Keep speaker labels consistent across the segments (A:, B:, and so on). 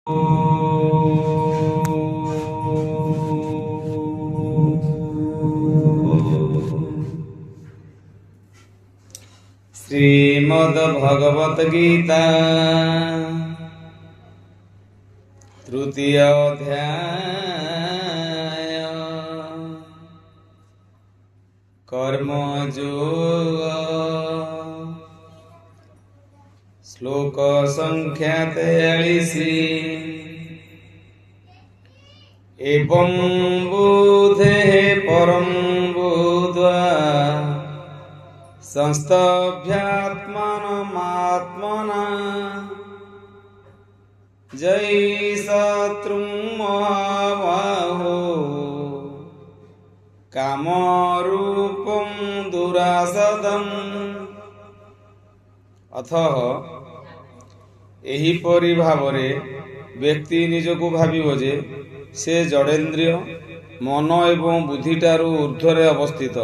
A: श्रीमद्भगवद्गीता तृतीय अध्याय कर्मयोग श्लोक संख्या 43। एवं बुद्धे परं बुद्ध्वा संस्तभ्यात्मानमात्मना जय शत्रुं महाबाहो कामरूपं दुरासदम्। अतः एहिपरि भावरे व्यक्ति निजको भाविब जे से जड़ेन्द्रिय मन एवं बुद्धिटारू ऊर्ध्वरे अवस्थित।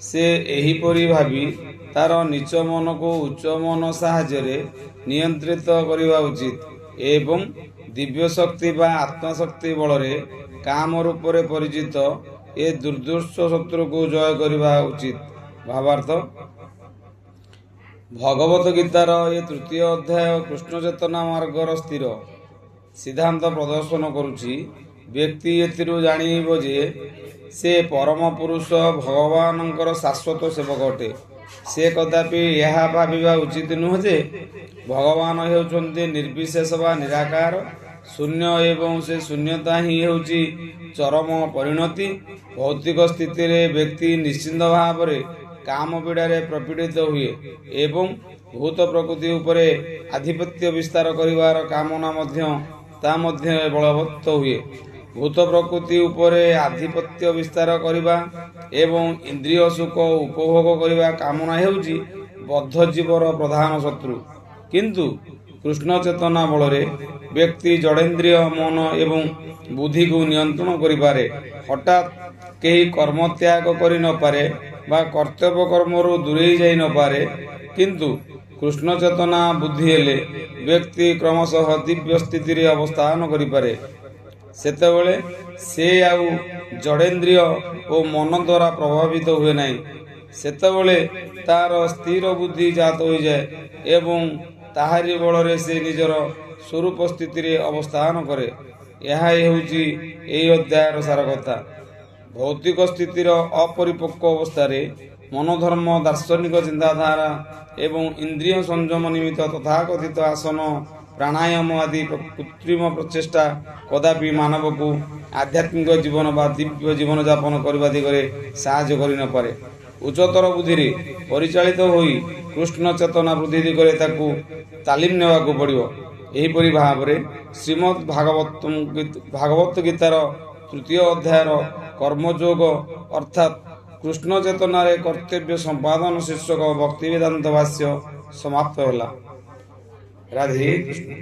A: से एहिपरि भावी तार नीच मन को उच्च मन साहाय्य नियंत्रित करने उचित एवं दिव्य शक्ति बा आत्मशक्ति बल काम रूप परिचित ए दुर्दुष्ट शत्रु को जय करने उचित। भावार्थ भगवत गीतार ये तृतीय अध्याय कृष्ण चेतना मार्गर स्थिर सिद्धांत प्रदर्शन करुछि। व्यक्ति एथिरु जानिब जे से परम पुरुष भगवानंकर शाश्वत सेवक अटे। से कदापि यह भाविबा उचित नुह जे भगवान हेउछन्ति निर्विशेष वा निराकार शून्य एवं से शून्यता ही हेउछि चरम परिणति। भौतिक स्थिति रे व्यक्ति निश्चिंत भाव रे काम पीड़ारे प्रपीड़ित हुए एवं भूत प्रकृति उपरे आधिपत्य विस्तार करिवार कामना मध्य बलवत्त हुए। भूत प्रकृति उपरे आधिपत्य विस्तार करिबा एवं इंद्रिय सुख उपभोग करिबा कामना हेउछि बद्ध जीवर प्रधान शत्रु। किंतु कृष्ण चेतना बल व्यक्ति जड़ेन्द्रिय मन एवं बुद्धि को नियंत्रण करिपारे। हठात केही कर्म त्याग करि न पारे बा कर्तव्य कर्मरु दूरेई जाई न पारे। किंतु कृष्ण चेतना बुद्धि हेले व्यक्ति क्रमशः दिव्य स्थिति रे अवस्थान करिपारे। सेतेबेले से आउ जड़ेन्द्रिय और मन द्वारा प्रभावित हुए नहीं। सेतेबेले तार स्थिर बुद्धि जात हो जाए एवं ताहारी बल से निजर स्वरूप स्थिति रे अवस्थान करे। यह हेउछि एही अध्यायर सार कथा। भौतिक स्थितिर अपरिपक्व अवस्था मनोधर्म दार्शनिक चिंताधारा एवं इंद्रिय संयम निमित्त तथाकथित आसन प्राणायाम आदि कृत्रिम प्रचेष्टा कदापि मानव को आध्यात्मिक जीवन बा दिव्य जीवन यापन करने दिगरे साहाय्य करि न पारे। उच्चतर बुद्धि परिचालित होई कृष्ण चेतना वृद्धि दिगरे ताकू तालीम नेबाकू पड़िबो। एहिपरि भावरे श्रीमद् भागवत गीतार तृतीय अध्यायर कर्मयोग अर्थात कृष्ण चेतनार कर्तव्य संपादन शीर्षक भक्ति वेदांत भाष्य समाप्त होला। राधे कृष्ण।